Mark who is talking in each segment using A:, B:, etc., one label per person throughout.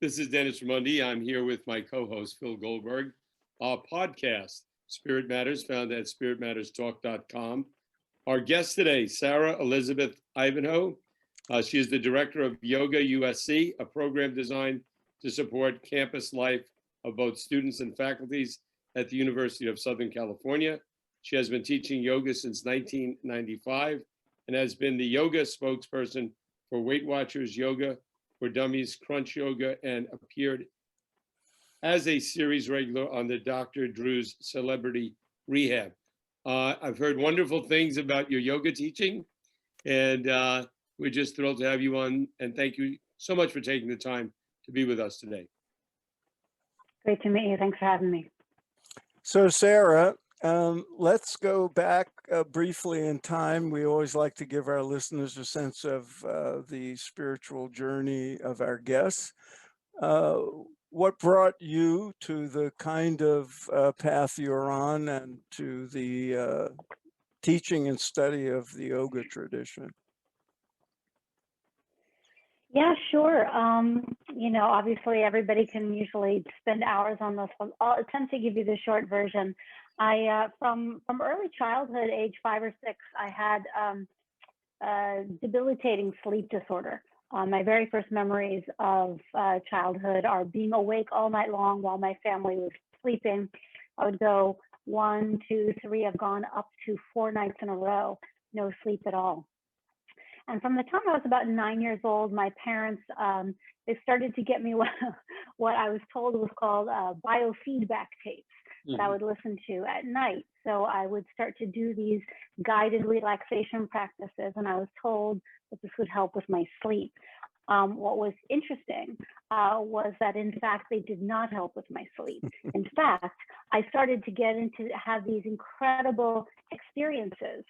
A: This is Dennis Ramundi. I'm here with my co-host, Phil Goldberg. Our podcast, Spirit Matters, found at spiritmatterstalk.com. Our guest today, Sara Elizabeth Ivanhoe. She is the Director of YogaUSC, a program designed to support campus life of both students and faculties at the University of Southern California. She has been teaching yoga since 1995 and has been the yoga spokesperson for Weight Watchers Yoga for Dummies, Crunch Yoga, and appeared as a series regular on the Dr. Drew's Celebrity Rehab. I've heard wonderful things about your yoga teaching, and we're just thrilled to have you on, and thank you so much for taking the time to be with us today.
B: Great to meet you. Thanks for having me.
C: So, Sara, let's go back briefly in time. We always like to give our listeners a sense of the spiritual journey of our guests. What brought you to the kind of path you're on and to the teaching and study of the yoga tradition?
B: Yeah, sure. Obviously everybody can usually spend hours on this one. I'll attempt to give you the short version. I, from early childhood, age 5 or 6, I had a debilitating sleep disorder. My very first memories of childhood are being awake all night long while my family was sleeping. I would go 1, 2, 3, I've gone up to 4 nights in a row, no sleep at all. And from the time I was about 9 years old, my parents, they started to get me what I was told was called biofeedback tapes that I would listen to at night. So I would start to do these guided relaxation practices, and I was told that this would help with my sleep. What was interesting was that, in fact, they did not help with my sleep. In fact, I started to have these incredible experiences.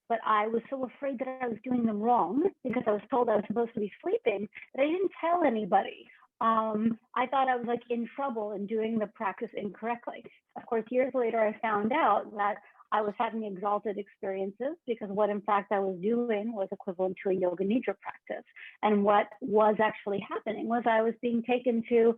B: But I was so afraid that I was doing them wrong because I was told I was supposed to be sleeping that I didn't tell anybody. I thought I was like in trouble and doing the practice incorrectly. Of course, years later, I found out that I was having exalted experiences because what in fact I was doing was equivalent to a yoga nidra practice. And what was actually happening was I was being taken to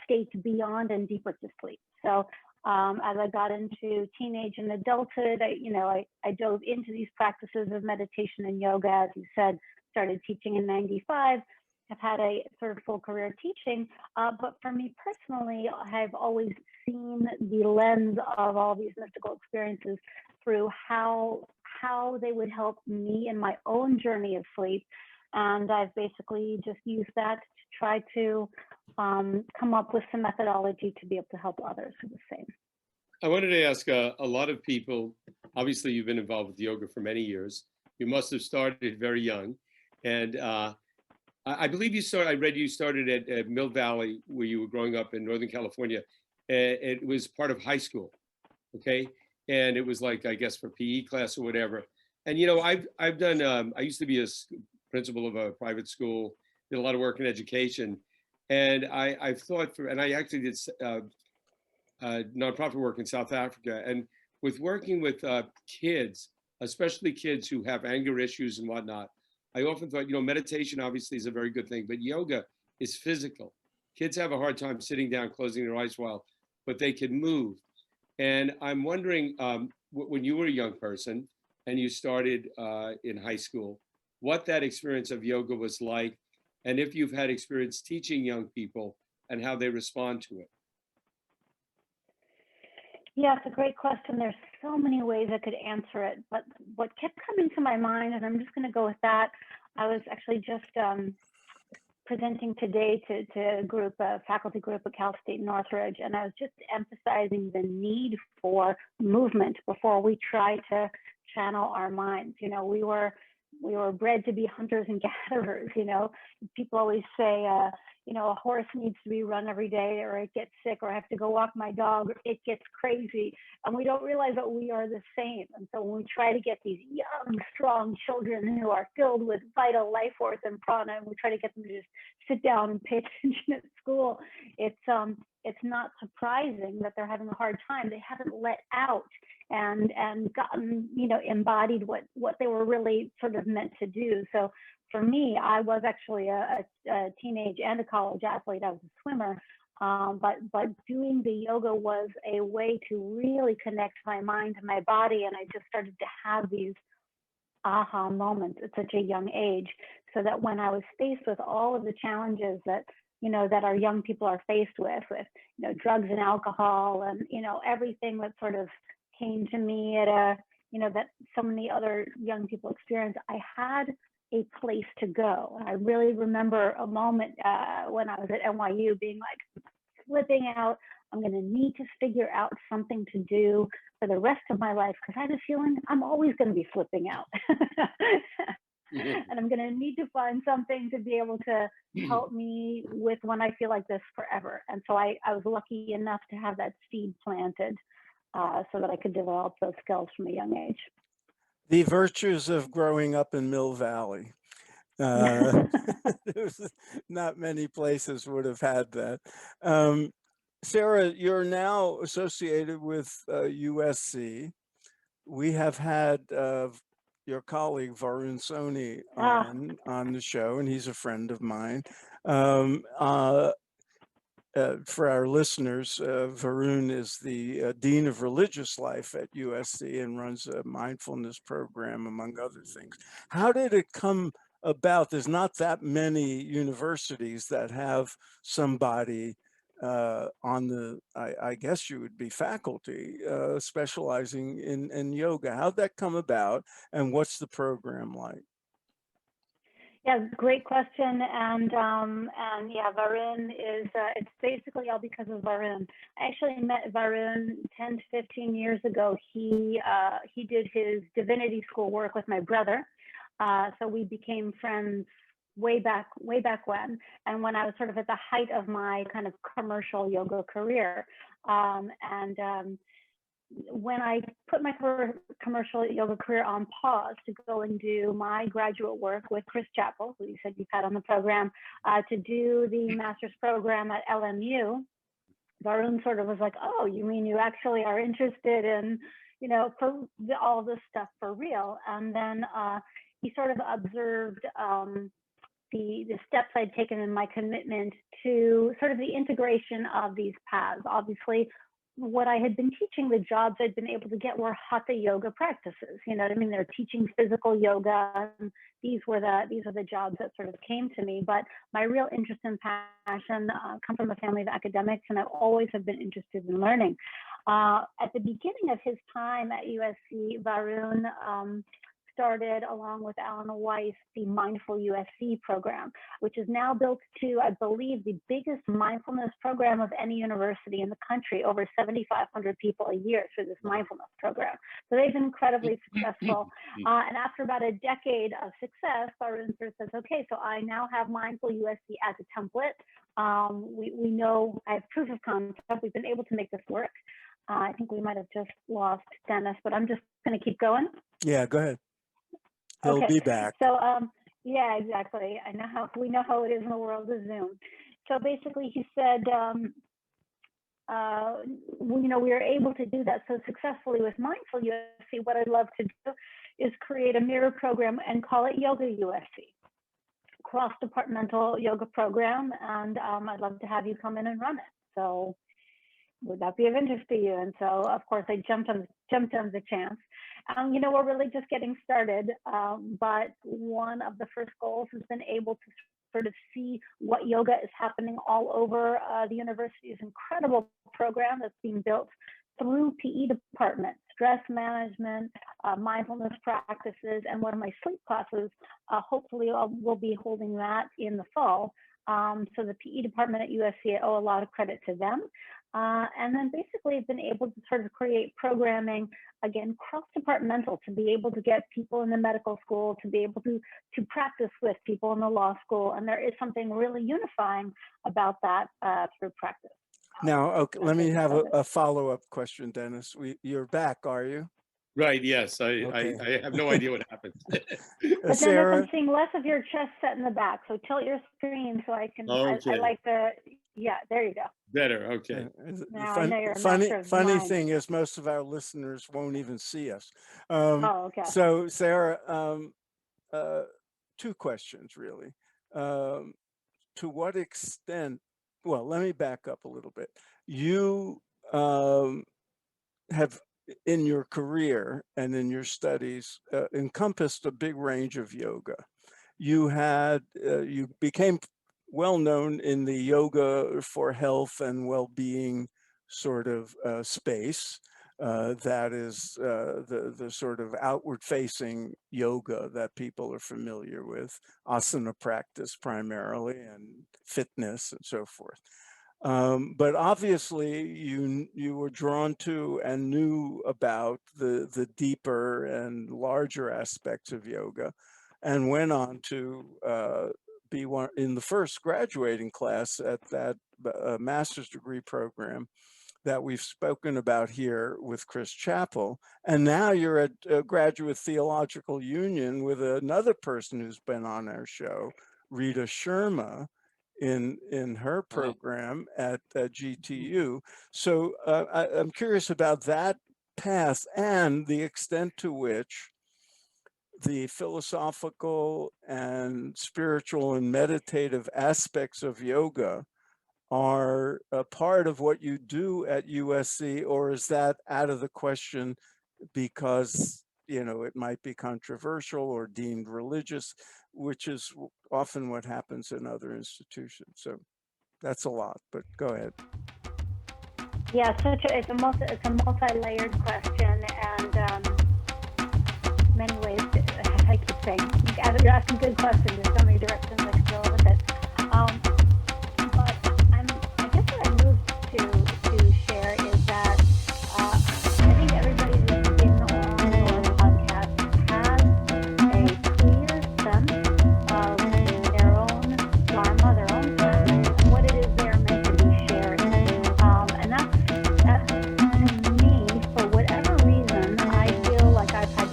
B: states beyond and deeper to sleep. So as I got into teenage and adulthood, I dove into these practices of meditation and yoga, as you said, started teaching in 95. I've had a sort of full career teaching, but for me personally, I've always seen the lens of all these mystical experiences through how they would help me in my own journey of sleep. And I've basically just used that to try to come up with some methodology to be able to help others do the same.
A: I wanted to ask a lot of people, obviously you've been involved with yoga for many years. You must have started very young. And I believe I read you started at Mill Valley, where you were growing up in Northern California. It was part of high school, okay? And it was like, I guess, for PE class or whatever. And, I've done, I used to be a principal of a private school, did a lot of work in education. And I've thought and I actually did nonprofit work in South Africa. And with working with kids, especially kids who have anger issues and whatnot, I often thought, meditation obviously is a very good thing, but yoga is physical. Kids have a hard time sitting down, closing their eyes but they can move. And I'm wondering, when you were a young person and you started in high school, what that experience of yoga was like, and if you've had experience teaching young people and how they respond to it.
B: Yeah, it's a great question. There's so many ways I could answer it, but what kept coming to my mind, and I'm just going to go with that, I was actually just presenting today to a faculty group at Cal State Northridge, and I was just emphasizing the need for movement before we try to channel our minds. We were bred to be hunters and gatherers. People always say, a horse needs to be run every day or it gets sick, or I have to go walk my dog or it gets crazy. And we don't realize that we are the same. And so when we try to get these young, strong children who are filled with vital life force and prana, and we try to get them to just sit down and pay attention at school, it's not surprising that they're having a hard time. They haven't let out and gotten, embodied what they were really sort of meant to do. So for me, I was actually a teenage and a college athlete. I was a swimmer. But doing the yoga was a way to really connect my mind to my body. And I just started to have these aha moments at such a young age, so that when I was faced with all of the challenges that, that our young people are faced with, drugs and alcohol and, everything that sort of came to me at a, that so many other young people experience, I had a place to go. And I really remember a moment when I was at NYU being like flipping out. I'm going to need to figure out something to do for the rest of my life, because I had a feeling I'm always going to be flipping out. And I'm going to need to find something to be able to help me with when I feel like this forever. And so I was lucky enough to have that seed planted so that I could develop those skills from a young age.
C: The virtues of growing up in Mill Valley. There's not many places would have had that. Sara, you're now associated with USC. We have had your colleague Varun Soni on the show, and he's a friend of mine. For our listeners, Varun is the Dean of Religious Life at USC and runs a mindfulness program, among other things. How did it come about? There's not that many universities that have somebody on the, I guess you would be faculty, specializing in yoga. How'd that come about, and what's the program like?
B: Yeah, great question. And yeah, Varun is, it's basically all because of Varun. I actually met Varun 10 to 15 years ago. He did his divinity school work with my brother. So we became friends way back when, and when I was sort of at the height of my kind of commercial yoga career. When I put my commercial yoga career on pause to go and do my graduate work with Chris Chappell, who you said you've had on the program, to do the master's program at LMU, Varun sort of was like, oh, you mean you actually are interested in, for all this stuff for real? And then he sort of observed the steps I'd taken in my commitment to sort of the integration of these paths. Obviously, what I had been teaching, the jobs I'd been able to get were hatha yoga practices. You know what I mean? They're teaching physical yoga. And these are the jobs that sort of came to me. But my real interest and passion come from a family of academics, and I've always have been interested in learning. At the beginning of his time at USC, Varun started, along with Alan Weiss, the MindfulUSC program, which is now built to, I believe, the biggest mindfulness program of any university in the country, over 7,500 people a year through this mindfulness program. So they've been incredibly successful. And after about a decade of success, Varun says, okay, so I now have MindfulUSC as a template. We know I have proof of concept. We've been able to make this work. I think we might have just lost Dennis, but I'm just going to keep going.
C: Yeah, go ahead. He'll be back.
B: So, yeah, exactly. We know how it is in the world of Zoom. So basically, he said, we are able to do that so successfully with MindfulUSC. What I'd love to do is create a mirror program and call it YogaUSC, cross-departmental yoga program, and I'd love to have you come in and run it. So, would that be of interest to you? And so, of course, I jumped on the chance. We're really just getting started, but one of the first goals has been able to sort of see what yoga is happening all over the university's incredible program that's being built through PE departments, stress management, mindfulness practices, and one of my sleep classes. Hopefully, we'll be holding that in the fall. So the PE department at USC, I owe a lot of credit to them. And then basically I've been able to sort of create programming, again, cross-departmental, to be able to get people in the medical school, to be able to practice with people in the law school. And there is something really unifying about that through practice.
C: Now, okay, let me have a follow-up question, Dennis. You're back, are you?
A: Right, yes.
C: Okay.
A: I have no idea what happened.
B: But
C: Sara?
B: then I'm seeing less of your chest set in the back. So tilt your screen so I can,
A: Okay.
B: I like the, Yeah, there you go.
A: Better. Okay.
B: Now I know you're a master of the
C: Funny
B: mind.
C: thing is, most of our listeners won't even see us.
B: Oh, okay.
C: So, Sarah, two questions really. To what extent? Well, let me back up a little bit. You have, in your career and in your studies, encompassed a big range of yoga. You became well known in the yoga for health and well-being sort of space. That is the sort of outward-facing yoga that people are familiar with, asana practice primarily, and fitness and so forth. But obviously, you were drawn to and knew about the deeper and larger aspects of yoga, and went on to be one in the first graduating class at that master's degree program that we've spoken about here with Chris Chappell. And now you're at Graduate Theological Union with another person who's been on our show, Rita Sharma, in her program at GTU. So I'm curious about that path and the extent to which the philosophical and spiritual and meditative aspects of yoga are a part of what you do at USC, or is that out of the question because, you know, it might be controversial or deemed religious, which is often what happens in other institutions. So that's a lot, but go ahead.
B: Yeah, it's a multi-layered question, and many ways. I keep saying you're asking good questions. There's so many directions I could go with it. But I guess what I moved to share is that I think everybody that's been on your podcast has a clear sense of their own dharma, their own path, and what it is they're meant to be sharing. And that's to me, for whatever reason, I feel like I've had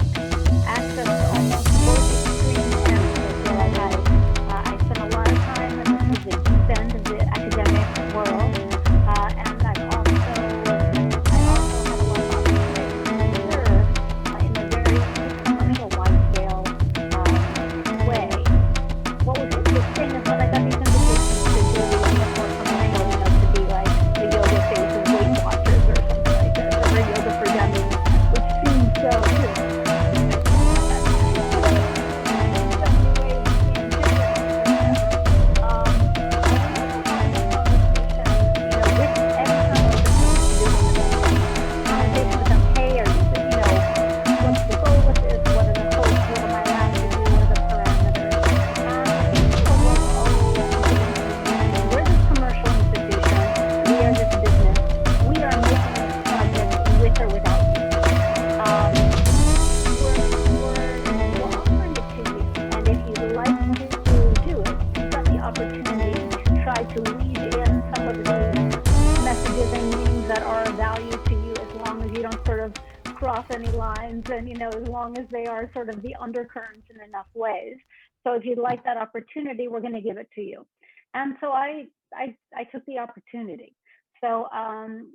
B: access to almost both extremes, and I feel like I spent a lot of time in the deep end of the academic world, and I've also had a lot of opportunity to serve in a very commercial, wide-scale way. What was interesting is when I got these invitations to do more commercial, to be like the yoga face of Weight Watchers or something like this, or yoga for dummies, which seems so good. Any lines, and as long as they are sort of the undercurrents in enough ways. So if you'd like that opportunity, we're going to give it to you. And so I took the opportunity. So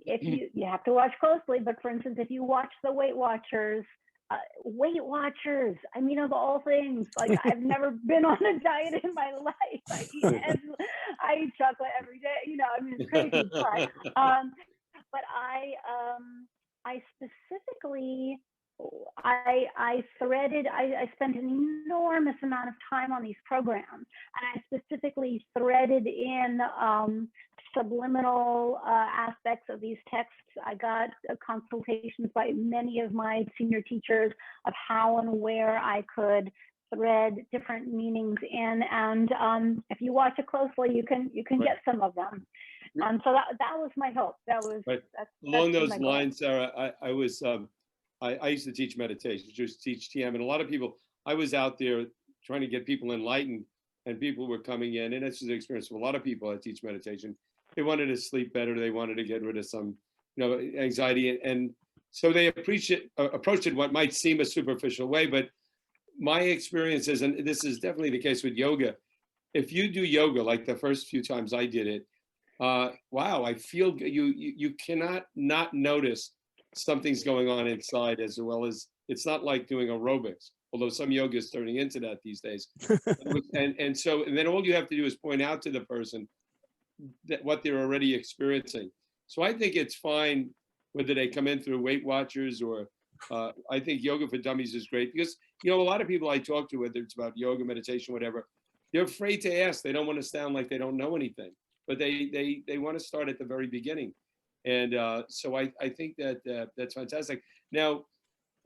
B: if you have to watch closely, but for instance, if you watch the Weight Watchers, I mean, of all things, like I've never been on a diet in my life. I eat chocolate every day. I mean, it's crazy. But I specifically, I spent an enormous amount of time on these programs, and I specifically threaded in subliminal aspects of these texts. I got consultations by many of my senior teachers of how and where I could thread different meanings in, and if you watch it closely, you can get some of them. So that was my hope.
A: Along those lines, Sarah, I used to teach meditation, just teach TM, and a lot of people. I was out there trying to get people enlightened, and people were coming in, and it's just an experience for a lot of people that teach meditation. They wanted to sleep better. They wanted to get rid of some, anxiety, and so they approached it what might seem a superficial way, but my experience is, and this is definitely the case with yoga, if you do yoga like the first few times I did it, wow, I feel you cannot not notice something's going on inside, as well as it's not like doing aerobics, although some yoga is turning into that these days. And then all you have to do is point out to the person that what they're already experiencing. So I think it's fine whether they come in through Weight Watchers or I think Yoga for Dummies is great because, a lot of people I talk to, whether it's about yoga, meditation, whatever, they're afraid to ask. They don't want to sound like they don't know anything, but they want to start at the very beginning. And so I think that that's fantastic. Now,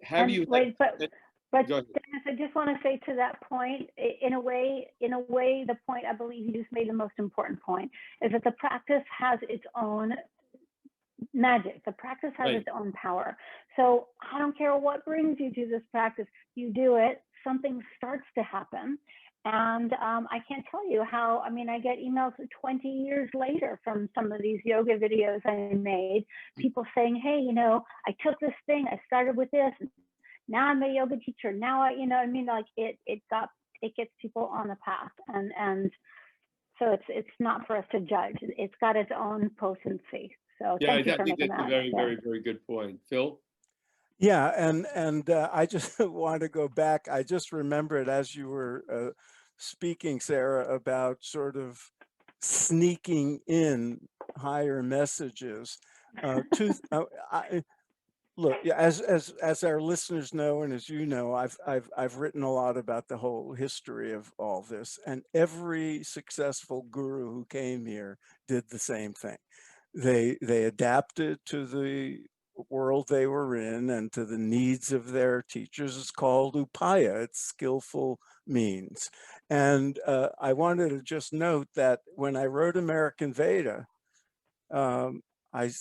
A: have
B: And
A: you
B: wait, but
A: go ahead.
B: Dennis, I just want to say to that point, in a way, the point I believe you just made, the most important point, is that the practice has its own magic. The practice has
A: Right.
B: its own power. So I don't care what brings you to this practice, you do it, something starts to happen. And I can't tell you how, I get emails 20 years later from some of these yoga videos I made, people saying, hey, I took this thing, I started with this, now I'm a yoga teacher. Now it gets people on the path. And so it's not for us to judge. It's got its own potency. So
A: Yeah,
B: thank you
A: I
B: for
A: think
B: making
A: that's a
B: that.
A: very,
B: Yeah.
A: very, very good point. Phil?
C: Yeah, and I just want to go back. I just remembered as you were speaking, Sarah, about sort of sneaking in higher messages. Look, yeah, as our listeners know, and as you know, I've written a lot about the whole history of all this, and every successful guru who came here did the same thing. They adapted to the world they were in and to the needs of their teachers. It's called upaya. It's skillful means. And I wanted to just note that when I wrote American Veda, I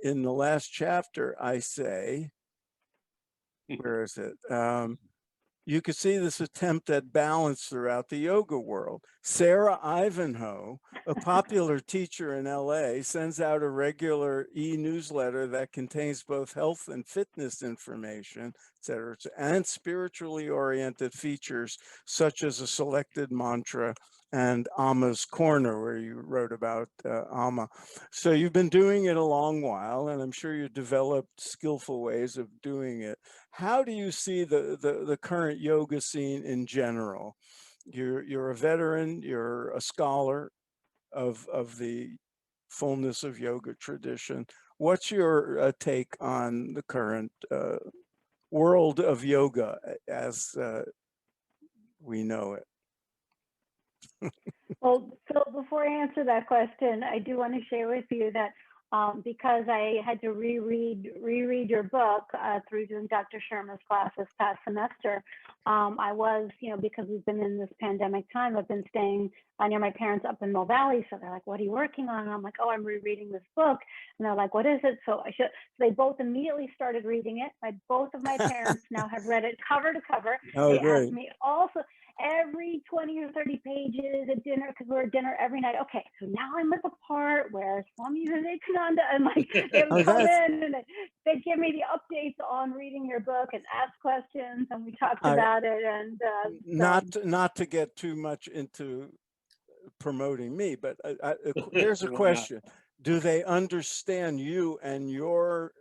C: in the last chapter, I say, where is it? You could see this attempt at balance throughout the yoga world. Sara Ivanhoe, a popular teacher in LA, sends out a regular e-newsletter that contains both health and fitness information, et cetera, and spiritually oriented features such as a selected mantra and Amma's Corner, where you wrote about Amma. So you've been doing it a long while, and I'm sure you've developed skillful ways of doing it. How do you see the current yoga scene in general? You're a veteran, you're a scholar of the fullness of yoga tradition. What's your take on the current world of yoga as we know it?
B: Well, so before I answer that question, I do want to share with you that because I had to reread your book through doing Dr. Sharma's class this past semester, I was, because we've been in this pandemic time, I've been staying near my parents up in Mill Valley. So they're like, what are you working on? And I'm like, oh, I'm rereading this book. And they're like, what is it? So they both immediately started reading it. Both of my parents now have read it cover to cover.
C: Oh,
B: they
C: great.
B: asked me also every 20 or 30 pages at dinner, because we're at dinner every night. Okay, so now I'm at the part where Swami Vivekananda, and they would come in and they'd give me the updates on reading your book and ask questions, and we talked about it. And
C: not to get too much into promoting me, but here's a question. Do they understand you and your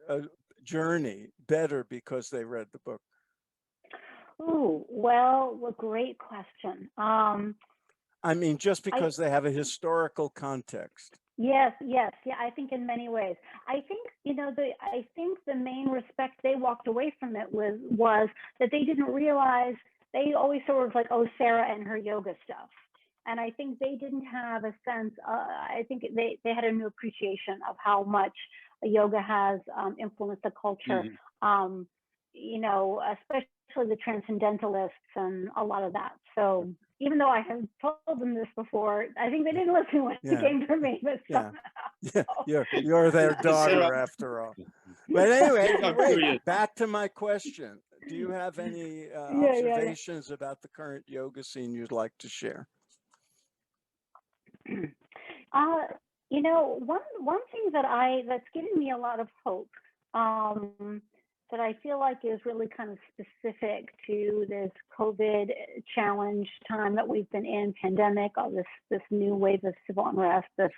C: journey better because they read the book?
B: Oh, well, great question.
C: Just because they have a historical context.
B: Yes, yeah, I think in many ways. I think, I think the main respect they walked away from it was that they didn't realize, they always sort of like, oh, Sara and her yoga stuff. And I think they didn't have a sense, I think they had a new appreciation of how much yoga has influenced the culture, especially the transcendentalists and a lot of that. So even though I have told them this before, I think they didn't listen when it came from me. But
C: you're their daughter after all. But anyway, back to my question. Do you have any observations about the current yoga scene you'd like to share?
B: One thing that's given me a lot of hope, that I feel like is really kind of specific to this COVID challenge time that we've been in, pandemic, all this new wave of civil unrest, this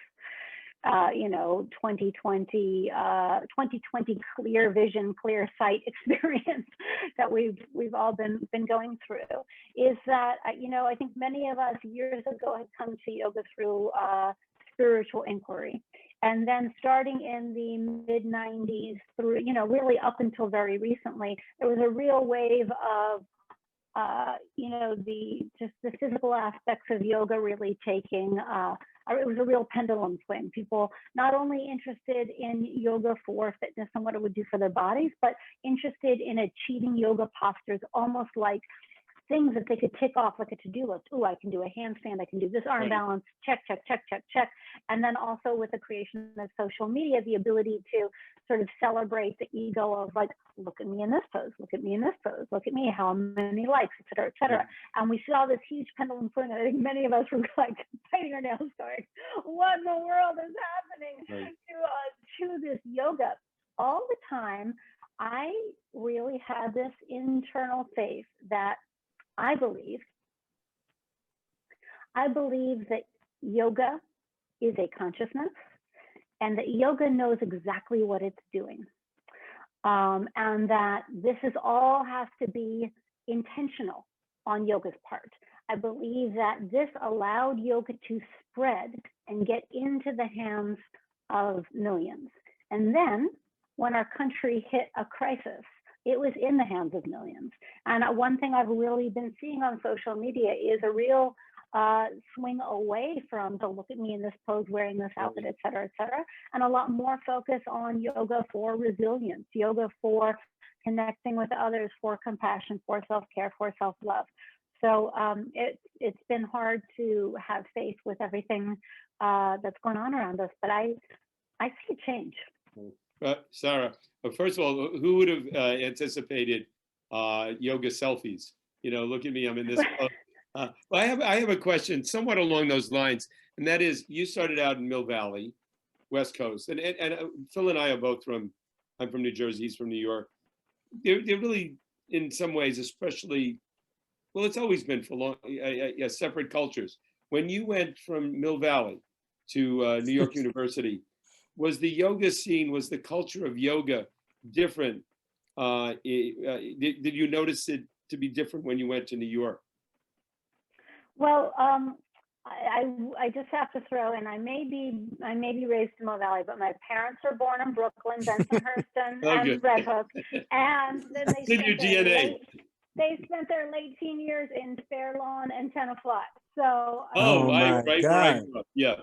B: you know, 2020 clear vision, clear sight experience that we've all been going through, is that, you know, I think many of us years ago had come to yoga through spiritual inquiry. And then starting in the mid 90s through, you know, really up until very recently, there was a real wave of, you know, just the physical aspects of yoga really taking, it was a real pendulum swing. People not only interested in yoga for fitness and what it would do for their bodies, but interested in achieving yoga postures, almost like things that they could tick off like a to-do list. Oh, I can do a handstand, I can do this arm balance, check, check, check, check, check. And then also with the creation of social media, the ability to sort of celebrate the ego of like, look at me in this pose, look at me in this pose, look at me, how many likes, et cetera, et cetera. And we saw this huge pendulum swing. I think many of us were like biting our nails going, what in the world is happening to this yoga? All the time, I really had this internal faith that I believe that yoga is a consciousness and that yoga knows exactly what it's doing. And that this is all has to be intentional on yoga's part. I believe that this allowed yoga to spread and get into the hands of millions. And then when our country hit a crisis, it was in the hands of millions. And one thing I've really been seeing on social media is a real swing away from the look at me in this pose, wearing this outfit, et cetera, and a lot more focus on yoga for resilience, yoga for connecting with others, for compassion, for self-care, for self-love. So it's been hard to have faith with everything that's going on around us, but I see a change.
A: Sara, first of all, who would have anticipated yoga selfies? You know, look at me, I'm in this. Well, I have a question somewhat along those lines, and that is, you started out in Mill Valley, West Coast, and Phil and I are both I'm from New Jersey, he's from New York. They're really, in some ways, especially, well, it's always been for long, separate cultures. When you went from Mill Valley to New York University, was the yoga scene, was the culture of yoga different? Did you notice it to be different when you went to New York?
B: Well, I just have to throw in, I may be raised in Mill Valley, but my parents were born in Brooklyn, Bensonhurst, and Red Hook, and then they spent their late teen years in Fair Lawn and Tenafly. So
C: my God.
A: Yeah.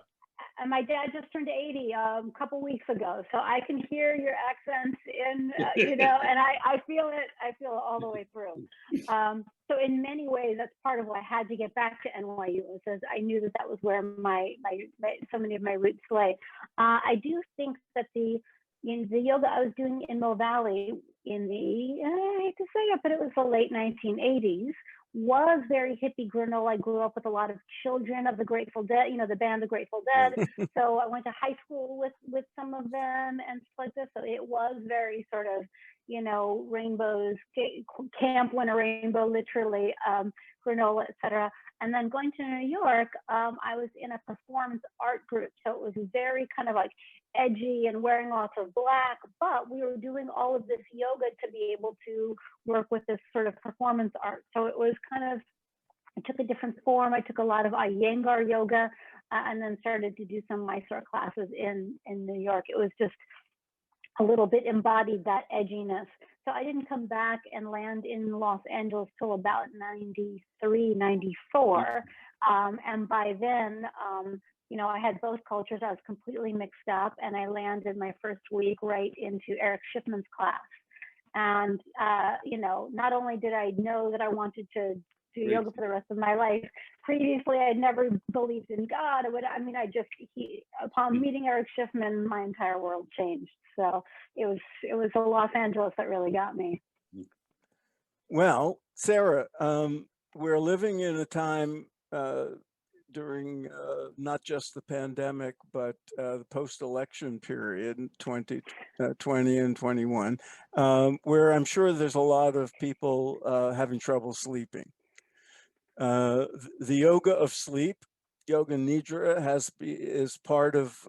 B: And my dad just turned 80 a couple weeks ago, so I can hear your accents in, you know, and I feel it. I feel it all the way through. So in many ways, that's part of why I had to get back to NYU, because I knew that was where my so many of my roots lay. I do think that the yoga I was doing in Mill Valley in the, I hate to say it, but it was the late 1980s, was very hippie granola. I grew up with a lot of children of the Grateful Dead, you know, the band the Grateful Dead. So I went to high school with some of them and stuff like this. So it was very sort of, you know, rainbows, camp winter rainbow, literally, granola, etc. And then going to New York, I was in a performance art group. So it was very kind of like edgy and wearing lots of black, but we were doing all of this yoga to be able to work with this sort of performance art. So it was kind of, I took a different form. I took a lot of Iyengar yoga and then started to do some Mysore classes in New York. It was just a little bit embodied that edginess. So I didn't come back and land in Los Angeles till about 93, 94. And by then, you know, I had both cultures. I was completely mixed up, and I landed my first week right into Eric Schiffman's class. And, you know, not only did I know that I wanted to do yoga for the rest of my life, previously I'd never believed in God. Upon meeting Eric Schiffman, my entire world changed. So it was Los Angeles that really got me.
C: Well, Sara, we're living in a time during not just the pandemic, but the post-election period, 2020 and 21, where I'm sure there's a lot of people having trouble sleeping. The yoga of sleep Yoga Nidra is part of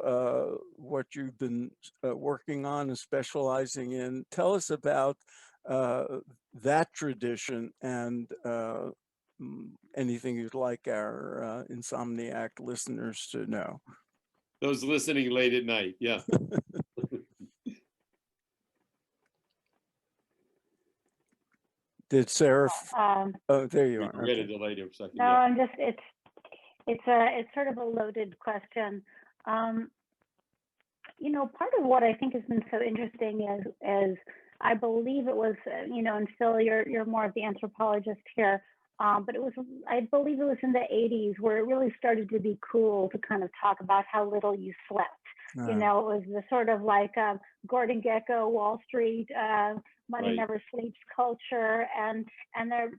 C: what you've been working on and specializing in. Tell us about that tradition and anything you'd like our Insomniac listeners to know.
A: Those listening late at night, yeah.
C: Did Sarah? Oh, there you are.
A: We had a delay there for a second.
B: No,
A: Yeah.
B: I'm just, it's sort of a loaded question. You know, part of what I think has been so interesting is I believe it was, you know, and Phil, you're more of the anthropologist here, but it was, I believe it was in the 80s where it really started to be cool to kind of talk about how little you slept. You know, it was the sort of like Gordon Gekko, Wall Street, money never sleeps culture, and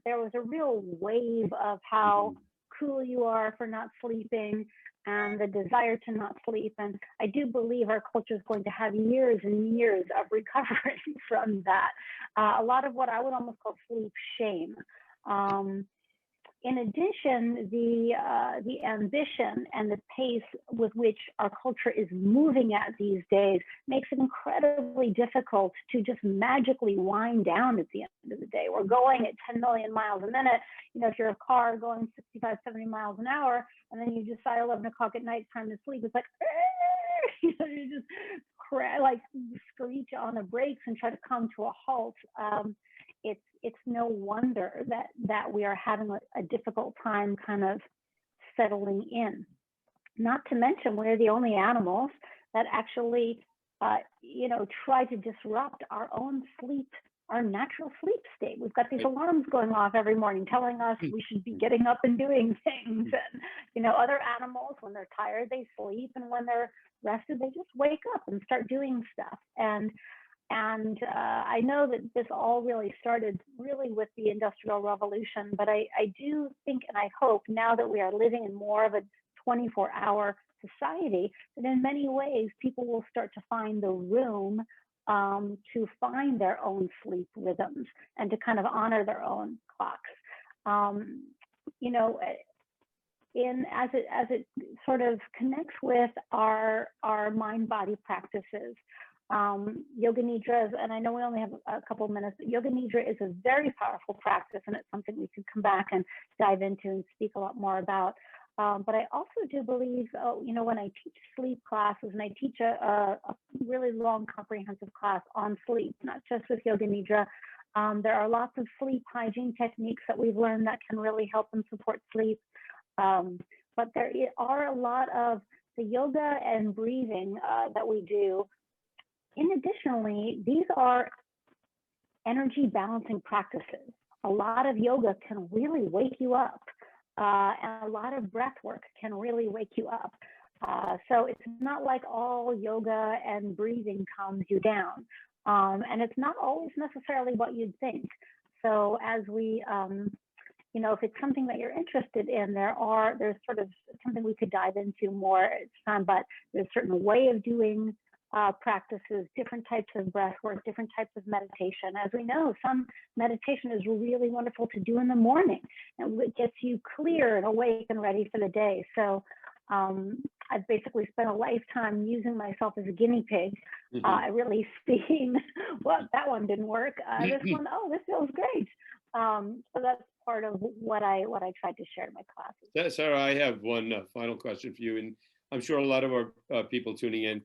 B: there was a real wave of how cool you are for not sleeping and the desire to not sleep. And I do believe our culture is going to have years and years of recovering from that. A lot of what I would almost call sleep shame. In addition, the ambition and the pace with which our culture is moving at these days makes it incredibly difficult to just magically wind down at the end of the day. We're going at 10 million miles a minute. You know, if you're a car going 65, 70 miles an hour, and then you decide 11 o'clock at night, time to sleep, it's like, you know, you just like screech on the brakes and try to come to a halt. It's no wonder that we are having a difficult time kind of settling in. Not to mention, we're the only animals that actually, you know, try to disrupt our own sleep, our natural sleep state. We've got these alarms going off every morning telling us we should be getting up and doing things. And, you know, other animals, when they're tired, they sleep, and when they're rested, they just wake up and start doing stuff. And I know that this all really started really with the Industrial Revolution, but I do think and I hope now that we are living in more of a 24-hour society, that in many ways people will start to find the room to find their own sleep rhythms and to kind of honor their own clocks. You know, as it sort of connects with our mind-body practices. Yoga Nidra, and I know we only have a couple of minutes, but Yoga Nidra is a very powerful practice, and it's something we could come back and dive into and speak a lot more about. But I also do believe, you know, when I teach sleep classes, and I teach a really long comprehensive class on sleep, not just with Yoga Nidra, there are lots of sleep hygiene techniques that we've learned that can really help and support sleep. But there are a lot of the yoga and breathing that we do. Additionally, these are energy balancing practices. A lot of yoga can really wake you up, and a lot of breath work can really wake you up. So it's not like all yoga and breathing calms you down, and it's not always necessarily what you'd think. So as we, you know, if it's something that you're interested in, there's sort of something we could dive into more. But there's a certain way of doing practices, different types of breath work, different types of meditation. As we know, some meditation is really wonderful to do in the morning, and it gets you clear and awake and ready for the day. So I've basically spent a lifetime using myself as a guinea pig, really seeing, well, that one didn't work. This one, oh, this feels great. So that's part of what I tried to share in my classes.
A: Sarah, I have one final question for you, and I'm sure a lot of our people tuning in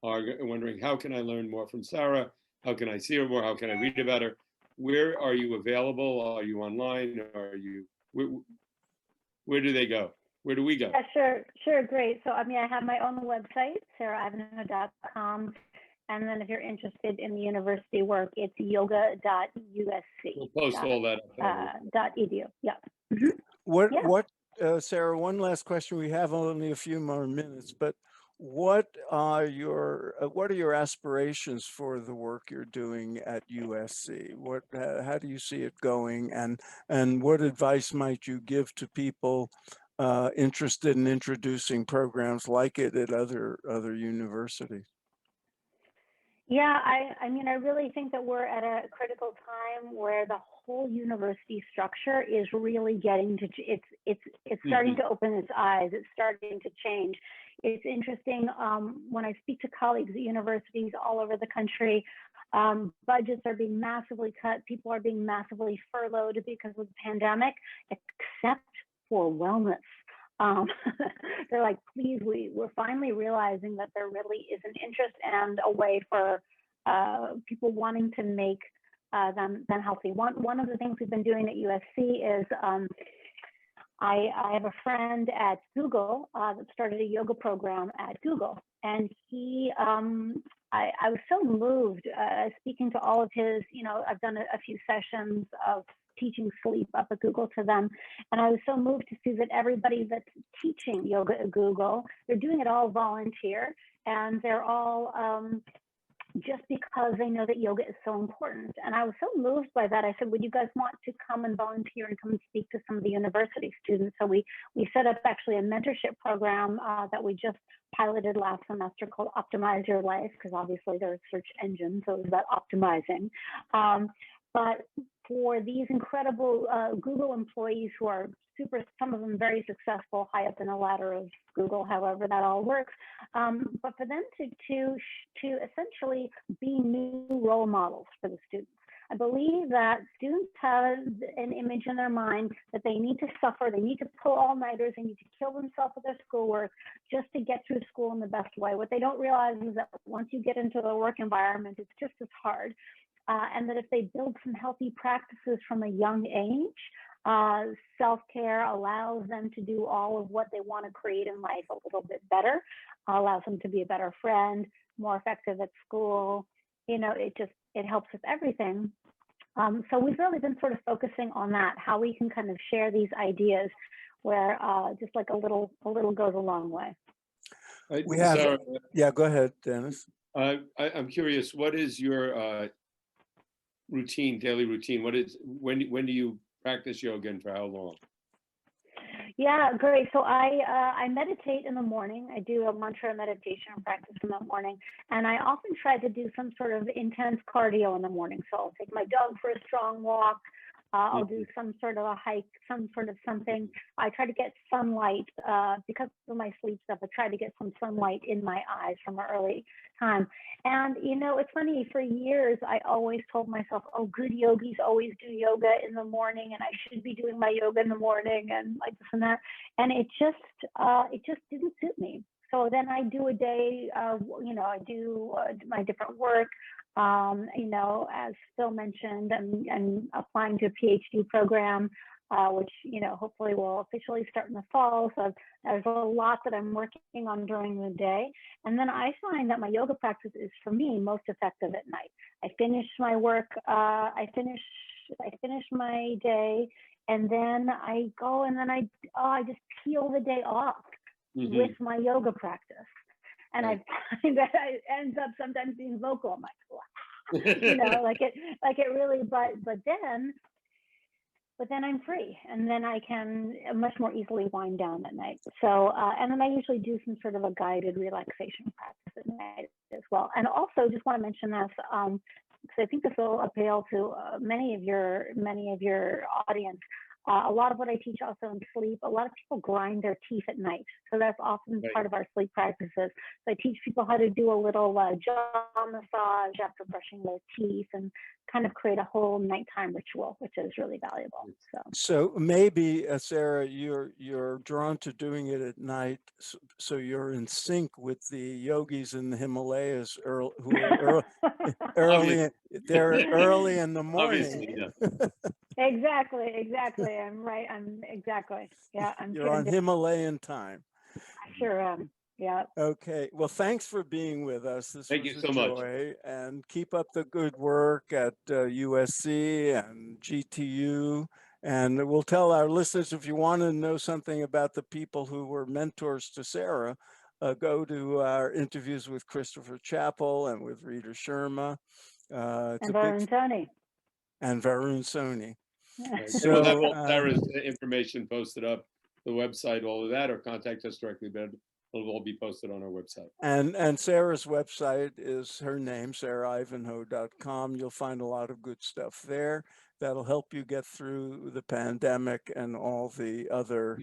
A: are wondering, how can I learn more from Sara? How can I see her more? How can I read about her? Where are you available? Are you online? Are you, where do they go? Where do we go?
B: Yeah, sure, great. So I mean, I have my own website, saraivanhoe.com. And then if you're interested in the university work, it's yoga.usc.
A: We'll post all that up.
B: .edu, yeah.
C: What, Sara, one last question. We have only a few more minutes, but what are your aspirations for the work you're doing at USC? How do you see it going, and what advice might you give to people interested in introducing programs like it at other universities?
B: Yeah, I mean, I really think that we're at a critical time where the whole university structure is really getting to, it's starting to open its eyes. It's starting to change. It's interesting when I speak to colleagues at universities all over the country, budgets are being massively cut. People are being massively furloughed because of the pandemic, except for wellness. They're like, please, we're finally realizing that there really is an interest and a way for people wanting to make them healthy. One of the things we've been doing at USC is I have a friend at Google that started a yoga program at Google, and he I was so moved speaking to all of his, I've done a few sessions of teaching sleep up at Google to them. And I was so moved to see that everybody that's teaching yoga at Google, they're doing it all volunteer, and they're all just because they know that yoga is so important. And I was so moved by that. I said, would you guys want to come and volunteer and come and speak to some of the university students? So we set up actually a mentorship program that we just piloted last semester called Optimize Your Life, because obviously they're a search engine, so it's about optimizing. But for these incredible Google employees who are some of them very successful, high up in the ladder of Google, however that all works, but for them to essentially be new role models for the students. I believe that students have an image in their mind that they need to suffer, they need to pull all-nighters, they need to kill themselves with their schoolwork just to get through school in the best way. What they don't realize is that once you get into the work environment, it's just as hard. And that if they build some healthy practices from a young age, self-care allows them to do all of what they want to create in life a little bit better, allows them to be a better friend, more effective at school. It helps with everything. So we've really been sort of focusing on that, how we can kind of share these ideas where just like a little goes a long way.
C: We have,
A: Sarah,
C: yeah, go ahead, Dennis.
A: I'm curious, what is your daily routine? When do you practice yoga and for how long?
B: Yeah, great. So I meditate in the morning. I do a mantra meditation practice in the morning, and I often try to do some sort of intense cardio in the morning. So I'll take my dog for a strong walk. I'll do some sort of a hike, some sort of something. I try to get sunlight because of my sleep stuff. I try to get some sunlight in my eyes from an early time. And, it's funny, for years, I always told myself, oh, good yogis always do yoga in the morning, and I should be doing my yoga in the morning and like this and that. And it just didn't suit me. So then I do a day, I do my different work. As Phil mentioned, I'm applying to a PhD program, which, hopefully will officially start in the fall. So there's a lot that I'm working on during the day. And then I find that my yoga practice is, for me, most effective at night. I finish my work, I finish my day, and then I go and then I just peel the day off with my yoga practice. And I find that it ends up sometimes being vocal. I'm like, wow, like it really, but then I'm free, and then I can much more easily wind down at night. So, and then I usually do some sort of a guided relaxation practice at night as well. And also, just want to mention this, because I think this will appeal to many of your audience. A lot of what I teach also in sleep, a lot of people grind their teeth at night. So that's often part of our sleep practices. So I teach people how to do a little jaw massage after brushing their teeth and kind of create a whole nighttime ritual, which is really valuable.
C: So maybe, Sarah, you're drawn to doing it at night, so you're in sync with the yogis in the Himalayas who are early. They're early in the morning.
A: Obviously, yeah.
B: Exactly. I'm right. Yeah.
C: You're on Himalayan time.
B: I sure am. Yeah.
C: Okay. Well, thanks for being with us. This
A: Thank
C: was
A: you
C: a
A: so much.
C: joy. And keep up the good work at USC and GTU. And we'll tell our listeners, if you want to know something about the people who were mentors to Sarah, go to our interviews with Christopher Chappell and with Rita Sharma.
B: And Varun Soni.
C: And Varun Soni.
A: So we'll have all Sarah's information posted up, the website, all of that, or contact us directly. It'll all be posted on our website.
C: And Sarah's website is her name, saraivanhoe.com. You'll find a lot of good stuff there that'll help you get through the pandemic and all the other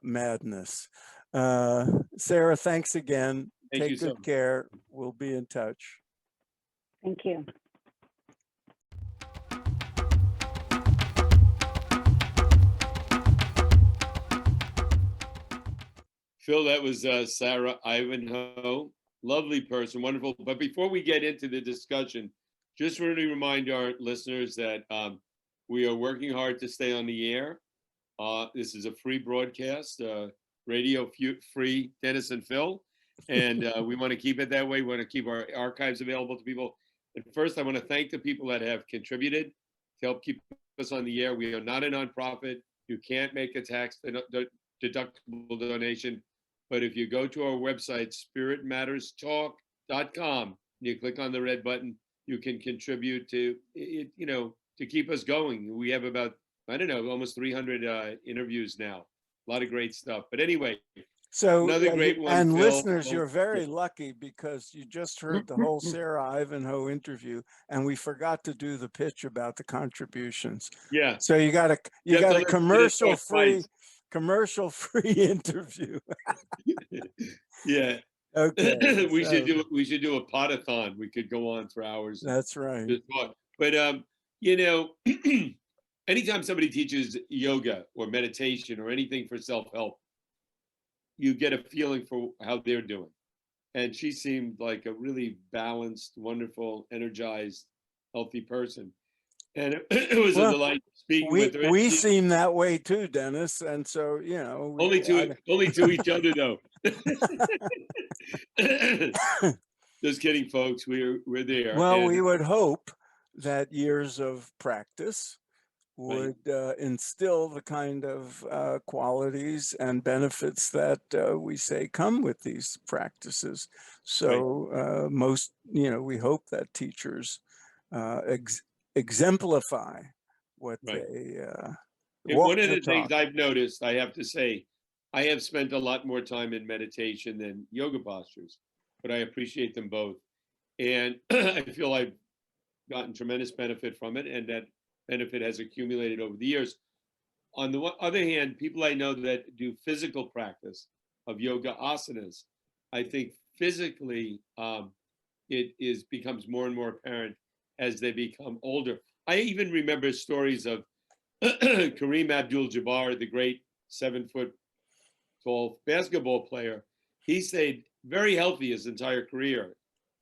C: madness. Sarah, thanks again.
A: Thank you
C: Take
A: so
C: good
A: much.
C: care. We'll be in touch.
B: Thank you.
A: Phil, that was Sara Ivanhoe. Lovely person, wonderful. But before we get into the discussion, just want to remind our listeners that we are working hard to stay on the air. This is a free broadcast, radio free, Dennis and Phil. And we want to keep it that way. We want to keep our archives available to people. And first, I want to thank the people that have contributed to help keep us on the air. We are not a nonprofit. You can't make a tax deductible donation. But if you go to our website, spiritmatterstalk.com, you click on the red button, you can contribute to it, to keep us going. We have about, I don't know, almost 300 interviews now. A lot of great stuff. But anyway,
C: So,
A: another great one.
C: and
A: Phil.
C: listeners, you're very lucky because you just heard the whole Sara Ivanhoe interview, and we forgot to do the pitch about the contributions.
A: Yeah.
C: So you got a commercial free interview.
A: Yeah.
C: Okay.
A: we should do a podathon. We could go on for hours.
C: That's right.
A: Just talk. But anytime somebody teaches yoga or meditation or anything for self-help, you get a feeling for how they're doing. And she seemed like a really balanced, wonderful, energized, healthy person. And it was a delight speaking with her.
C: We seem that way too, Dennis. And so,
A: only to each other, though. Just kidding, folks. We're there.
C: Well, we would hope that years of practice would instill the kind of qualities and benefits that we say come with these practices. So we hope that teachers exemplify what they
A: one of the things I've noticed, I have to say, I have spent a lot more time in meditation than yoga postures, but I appreciate them both. And I feel I've gotten tremendous benefit from it, and that benefit has accumulated over the years. On the other hand, people I know that do physical practice of yoga asanas, I think physically it becomes more and more apparent as they become older. I even remember stories of Kareem Abdul-Jabbar, the great 7-foot-tall basketball player. He stayed very healthy his entire career,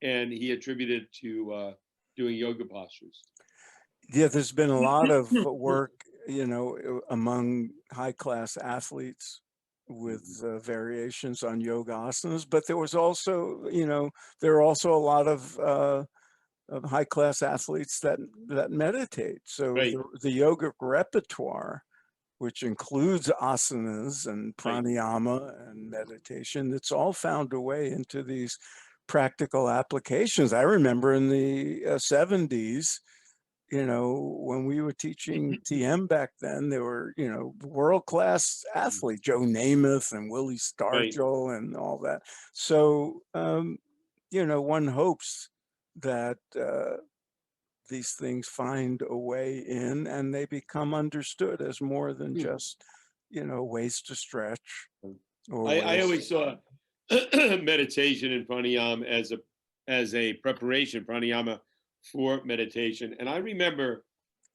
A: and he attributed to doing yoga postures.
C: Yeah, there's been a lot of work, among high-class athletes with variations on yoga asanas, but there was also, there are also a lot of high-class athletes that meditate. So the yogic repertoire, which includes asanas and pranayama and meditation, it's all found a way into these practical applications. I remember in the 70s, when we were teaching TM back then, there were, world-class athletes, Joe Namath and Willie Stargell and all that. So, one hopes that these things find a way in and they become understood as more than just, ways to stretch.
A: I always saw meditation and pranayama as a preparation, pranayama, for meditation. And I remember,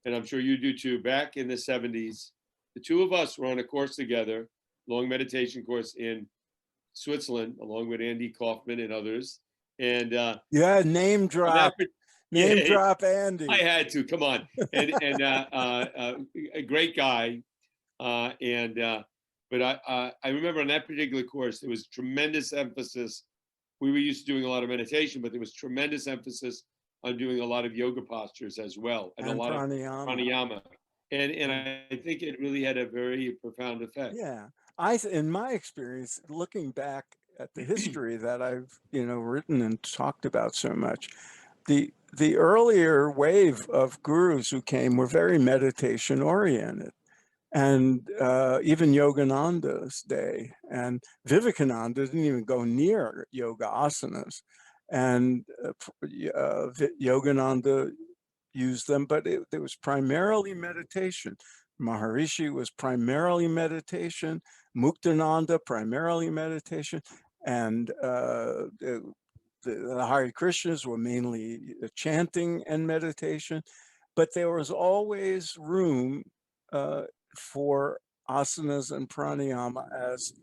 A: and I'm sure you do too, back in the 70s, the two of us were on a course together, long meditation course in Switzerland, along with Andy Kaufman and others. And
C: name drop Andy.
A: I had to, come on. And a great guy. But I remember on that particular course, there was tremendous emphasis. We were used to doing a lot of meditation, but there was tremendous emphasis on doing a lot of yoga postures as well, and a lot of pranayama. And I think it really had a very profound effect.
C: Yeah, in my experience, looking back at the history that I've written and talked about so much, the earlier wave of gurus who came were very meditation oriented. and even Yogananda's day. And Vivekananda didn't even go near yoga asanas. And Yogananda used them, but it was primarily meditation. Maharishi was primarily meditation, Muktananda primarily meditation, and the Hare Krishnas were mainly chanting and meditation, but there was always room for asanas and pranayama as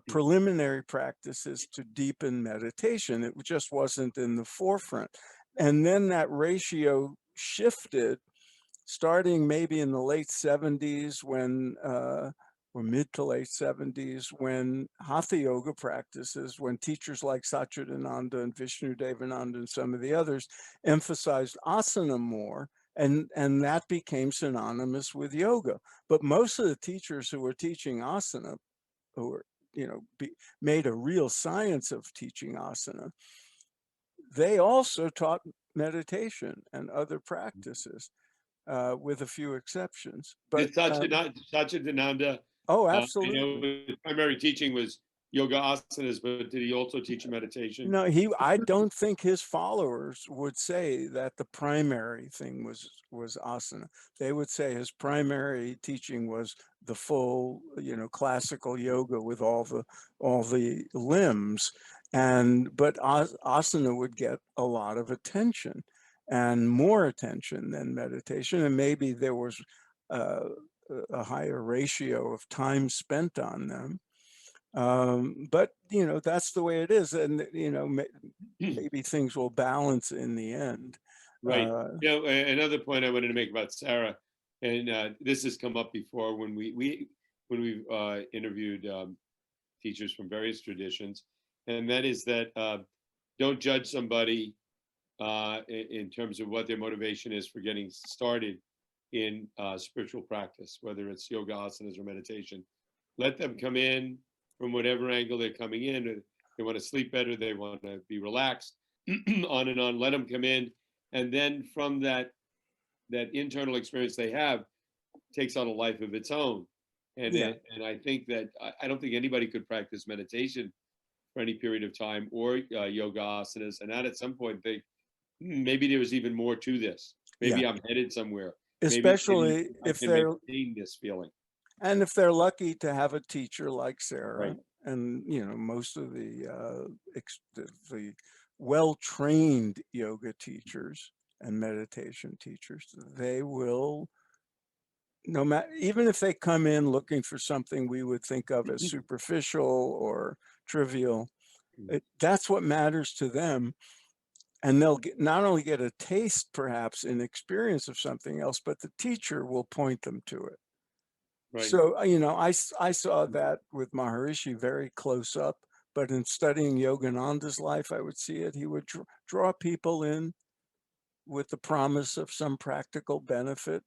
C: preliminary practices to deepen meditation. It just wasn't in the forefront. And then that ratio shifted starting maybe in the late 70s when, or mid to late 70s, when Hatha Yoga practices, when teachers like Satchidananda and Vishnu Devananda and some of the others emphasized asana more, and that became synonymous with yoga. But most of the teachers who were teaching asana, who were, made a real science of teaching asana, they also taught meditation and other practices, with a few exceptions. But
A: Did Satchidananda,
C: oh,
A: I know
C: absolutely.
A: his primary teaching was yoga asanas, but did he also teach meditation?
C: No, I don't think his followers would say that the primary thing was asana. They would say his primary teaching was the full, classical yoga with all the limbs. But asana would get a lot of attention, and more attention than meditation. And maybe there was a higher ratio of time spent on them. But that's the way it is, and maybe things will balance in the end.
A: Right. Another point I wanted to make about Sara, and this has come up before when we've interviewed teachers from various traditions, and that is that don't judge somebody in terms of what their motivation is for getting started in spiritual practice, whether it's yoga asanas or meditation. Let them come in from whatever angle they're coming in. They want to sleep better, they want to be relaxed, on and on. Let them come in, and then from that internal experience they have takes on a life of its own. And
C: Yeah.
A: and I think that I don't think anybody could practice meditation for any period of time, or yoga asanas, and not at some point think, maybe there was even more to this. Maybe
C: Yeah.
A: I'm headed somewhere.
C: Especially
A: I
C: if
A: can maintain this feeling.
C: and if they're lucky to have a teacher like Sara,
A: Right.
C: and most of the well-trained yoga teachers and meditation teachers, they will, no matter, even if they come in looking for something we would think of as superficial or trivial, that's what matters to them. And they'll not only get a taste, perhaps, an experience of something else, but the teacher will point them to it.
A: Right.
C: So, I saw that with Maharishi very close up, but in studying Yogananda's life, I would see it. He would draw people in with the promise of some practical benefit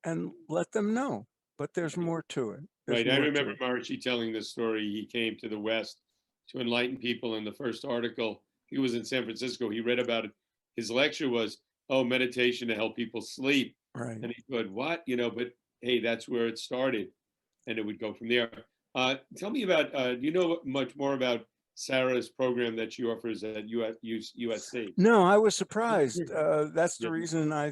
C: and let them know, but there's more to it.
A: Right. I remember Maharishi telling this story. He came to the West to enlighten people. In the first article, he was in San Francisco. He read about it. His lecture was, meditation to help people sleep.
C: Right.
A: And he said, what? But hey, that's where it started. And it would go from there. Tell me about, do you know much more about Sara's program that she offers at USC?
C: No, I was surprised. That's the
A: Yeah.
C: reason I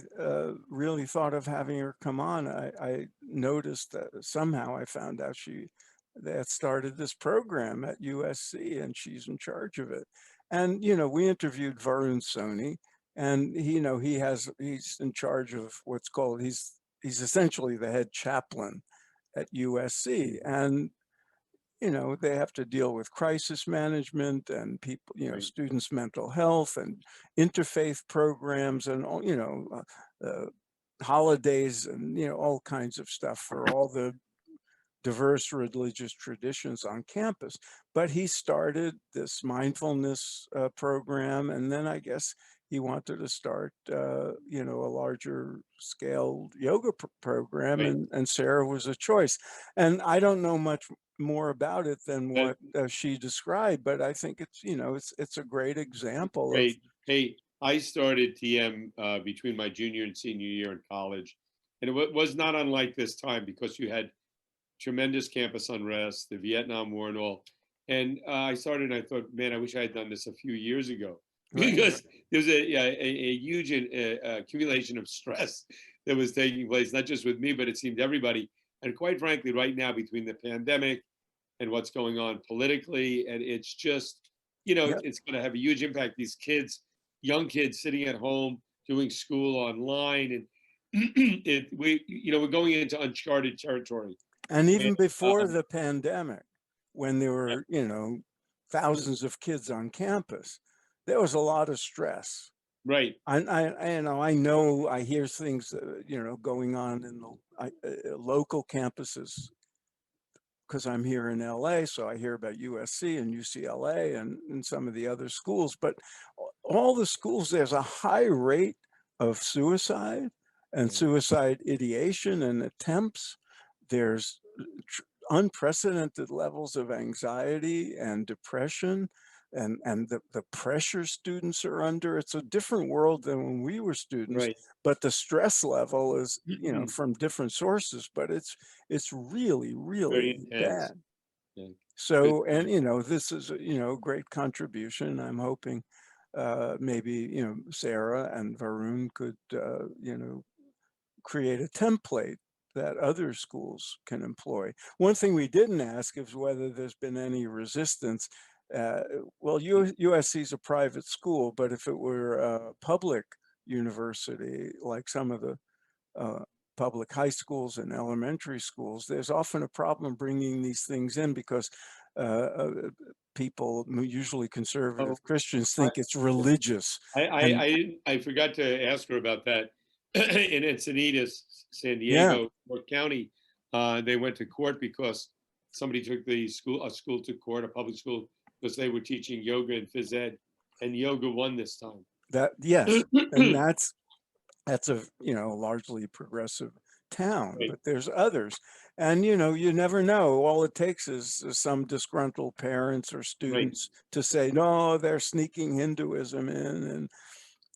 C: really thought of having her come on. I noticed that somehow I found out they had started this program at USC and she's in charge of it. And, we interviewed Varun Soni, and he's in charge of what's called, he's essentially the head chaplain at USC. And they have to deal with crisis management and people,
A: Right.
C: students' mental health and interfaith programs and all, holidays and, all kinds of stuff for all the diverse religious traditions on campus. But he started this mindfulness program, and then I guess he wanted to start, a larger scale yoga program,
A: Right.
C: and Sara was a choice. And I don't know much more about it than
A: That-
C: what she described, but I think it's, it's a great example of.
A: Great. Hey, I started TM between my junior and senior year in college. and it was not unlike this time because you had tremendous campus unrest, the Vietnam War, and all. And I started, and I thought, man, I wish I had done this a few years ago
C: Right.
A: because there's a huge accumulation of stress that was taking place, not just with me, but it seemed everybody. And quite frankly, right now, between the pandemic and what's going on politically, and it's just,
C: Yeah.
A: it's going to have a huge impact. These kids, young kids sitting at home doing school online, and we're going into uncharted territory.
C: And even
A: And,
C: before the pandemic, when there
A: yeah,
C: were, thousands of kids on campus, there was a lot of stress.
A: right,
C: I hear things, going on in the local campuses because I'm here in LA, so I hear about USC and UCLA and some of the other schools. But all the schools, there's a high rate of suicide and
A: yeah,
C: suicide ideation and attempts. There's unprecedented levels of anxiety and depression and the pressure students are under. It's a different world than when we were students,
A: right.
C: but the stress level is, from different sources, but it's really,
A: Very
C: really
A: intense.
C: bad.
A: Yeah, good.
C: So, and this is a great contribution. I'm hoping maybe Sarah and Varun could create a template that other schools can employ. One thing we didn't ask is whether there's been any resistance. Well, USC is a private school, but if it were a public university, like some of the public high schools and elementary schools, there's often a problem bringing these things in because people, usually conservative
A: Oh,
C: Christians,
A: I,
C: think it's religious. And
A: I forgot to ask her about that. In Encinitas, San
C: yeah,
A: Diego, North County, they went to court because somebody took a school to court, a public school, because they were teaching yoga and phys ed, and yoga won this time.
C: yes, and that's a largely progressive town,
A: Right,
C: but there's others. And you never know. All it takes is some disgruntled parents or
A: right.
C: students to say, no, they're sneaking Hinduism in,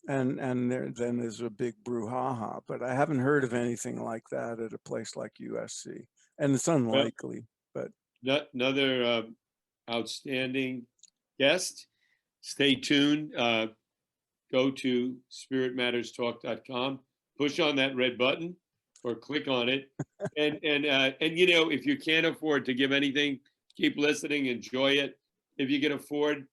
C: and then there's a big brouhaha. But I haven't heard of anything like that at a place like USC, and it's
A: Well,
C: unlikely. But
A: another outstanding guest. Stay tuned. Go to spiritmatterstalk.com, push on that red button or click on it. And if you can't afford to give anything, keep listening, enjoy it. If you can afford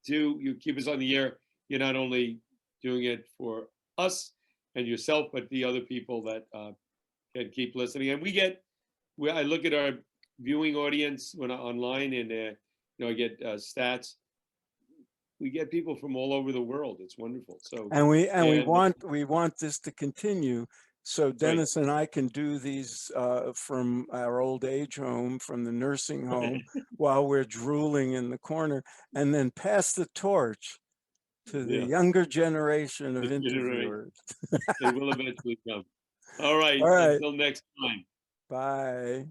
A: to, you keep us on the air. You're not only doing it for us and yourself, but the other people that can keep listening. And I look at our viewing audience when online, and I get stats. We get people from all over the world. It's wonderful. So,
C: and we
A: and
C: want this to continue, so
A: right,
C: Dennis and I can do these from our old age home, from the nursing home, while we're drooling in the corner, and then pass the torch to the
A: yeah,
C: younger generation of
A: right.
C: interviewers.
A: They will eventually come. All right.
C: All right,
A: Until next time.
C: bye.